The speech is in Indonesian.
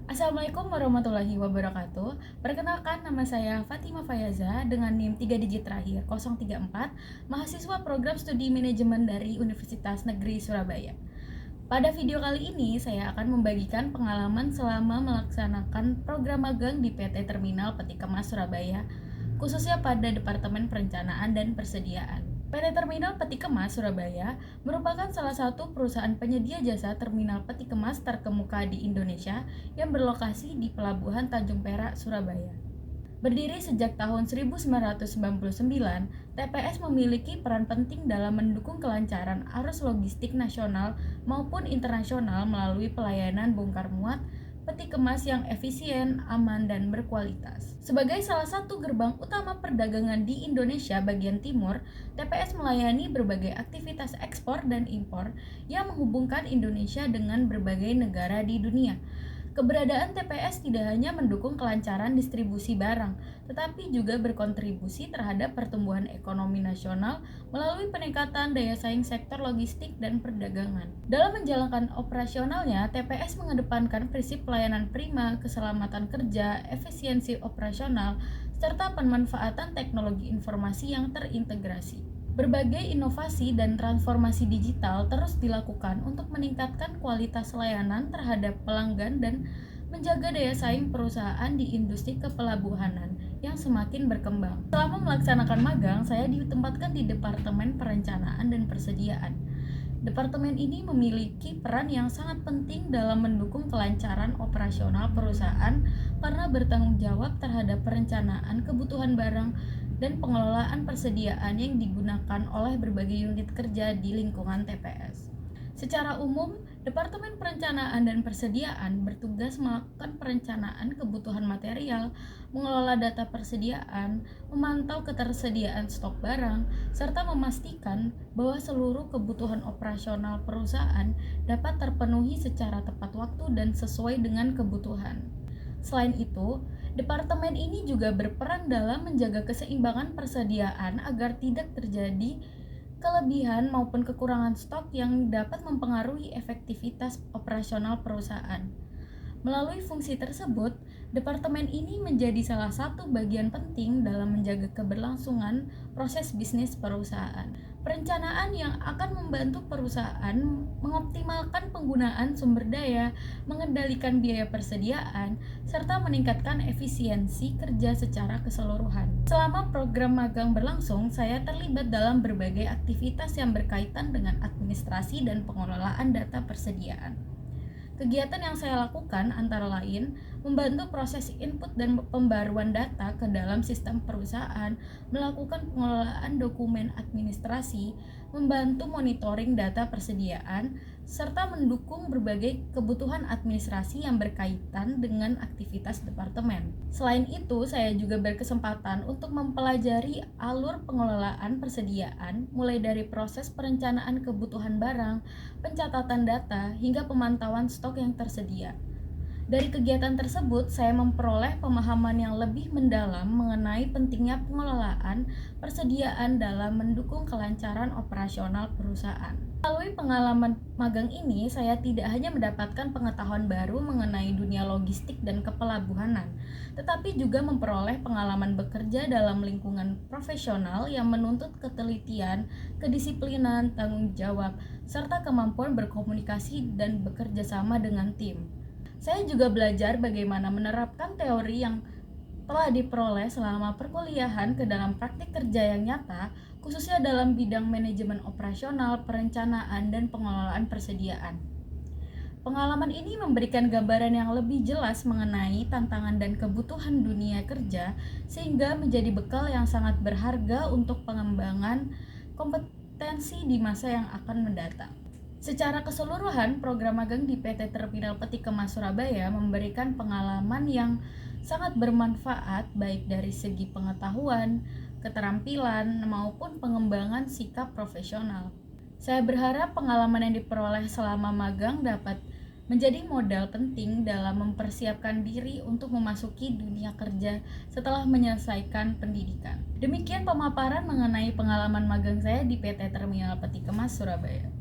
Assalamualaikum warahmatullahi wabarakatuh. Perkenalkan, nama saya Fatima Fayaza dengan NIM 3 digit terakhir 034, mahasiswa program studi manajemen dari Universitas Negeri Surabaya. Pada video kali ini, saya akan membagikan pengalaman selama melaksanakan program magang di PT Terminal Peti Kemas Surabaya, khususnya pada Departemen Perencanaan dan Persediaan. PT Terminal Peti Kemas Surabaya merupakan salah satu perusahaan penyedia jasa terminal peti kemas terkemuka di Indonesia yang berlokasi di Pelabuhan Tanjung Perak, Surabaya. Berdiri sejak tahun 1999, TPS memiliki peran penting dalam mendukung kelancaran arus logistik nasional maupun internasional melalui pelayanan bongkar muat peti kemas yang efisien, aman, dan berkualitas. Sebagai salah satu gerbang utama perdagangan di Indonesia bagian timur, TPS melayani berbagai aktivitas ekspor dan impor yang menghubungkan Indonesia dengan berbagai negara di dunia. Keberadaan TPS tidak hanya mendukung kelancaran distribusi barang, tetapi juga berkontribusi terhadap pertumbuhan ekonomi nasional melalui peningkatan daya saing sektor logistik dan perdagangan. Dalam menjalankan operasionalnya, TPS mengedepankan prinsip pelayanan prima, keselamatan kerja, efisiensi operasional, serta pemanfaatan teknologi informasi yang terintegrasi. Berbagai inovasi dan transformasi digital terus dilakukan untuk meningkatkan kualitas layanan terhadap pelanggan dan menjaga daya saing perusahaan di industri kepelabuhanan yang semakin berkembang. Selama melaksanakan magang, saya ditempatkan di Departemen Perencanaan dan Persediaan. Departemen ini memiliki peran yang sangat penting dalam mendukung kelancaran operasional perusahaan karena bertanggung jawab terhadap perencanaan kebutuhan barang dan pengelolaan persediaan yang digunakan oleh berbagai unit kerja di lingkungan TPS. Secara umum, Departemen Perencanaan dan Persediaan bertugas melakukan perencanaan kebutuhan material, mengelola data persediaan, memantau ketersediaan stok barang, serta memastikan bahwa seluruh kebutuhan operasional perusahaan dapat terpenuhi secara tepat waktu dan sesuai dengan kebutuhan. Selain itu, departemen ini juga berperan dalam menjaga keseimbangan persediaan agar tidak terjadi kelebihan maupun kekurangan stok yang dapat mempengaruhi efektivitas operasional perusahaan. Melalui fungsi tersebut, departemen ini menjadi salah satu bagian penting dalam menjaga keberlangsungan proses bisnis perusahaan. Perencanaan yang akan membantu perusahaan mengoptimalkan penggunaan sumber daya, mengendalikan biaya persediaan, serta meningkatkan efisiensi kerja secara keseluruhan. Selama program magang berlangsung, saya terlibat dalam berbagai aktivitas yang berkaitan dengan administrasi dan pengelolaan data persediaan. Kegiatan yang saya lakukan antara lain membantu proses input dan pembaruan data ke dalam sistem perusahaan, melakukan pengelolaan dokumen administrasi, membantu monitoring data persediaan, serta mendukung berbagai kebutuhan administrasi yang berkaitan dengan aktivitas departemen. Selain itu, saya juga berkesempatan untuk mempelajari alur pengelolaan persediaan, mulai dari proses perencanaan kebutuhan barang, pencatatan data, hingga pemantauan stok yang tersedia. Dari kegiatan tersebut, saya memperoleh pemahaman yang lebih mendalam mengenai pentingnya pengelolaan persediaan dalam mendukung kelancaran operasional perusahaan. Melalui pengalaman magang ini, saya tidak hanya mendapatkan pengetahuan baru mengenai dunia logistik dan kepelabuhanan, tetapi juga memperoleh pengalaman bekerja dalam lingkungan profesional yang menuntut ketelitian, kedisiplinan, tanggung jawab, serta kemampuan berkomunikasi dan bekerja sama dengan tim. Saya juga belajar bagaimana menerapkan teori yang telah diperoleh selama perkuliahan ke dalam praktik kerja yang nyata, khususnya dalam bidang manajemen operasional, perencanaan, dan pengelolaan persediaan. Pengalaman ini memberikan gambaran yang lebih jelas mengenai tantangan dan kebutuhan dunia kerja, sehingga menjadi bekal yang sangat berharga untuk pengembangan kompetensi di masa yang akan mendatang. Secara keseluruhan, program magang di PT Terminal Peti Kemas Surabaya memberikan pengalaman yang sangat bermanfaat baik dari segi pengetahuan, keterampilan, maupun pengembangan sikap profesional. Saya berharap pengalaman yang diperoleh selama magang dapat menjadi modal penting dalam mempersiapkan diri untuk memasuki dunia kerja setelah menyelesaikan pendidikan. Demikian pemaparan mengenai pengalaman magang saya di PT Terminal Peti Kemas Surabaya.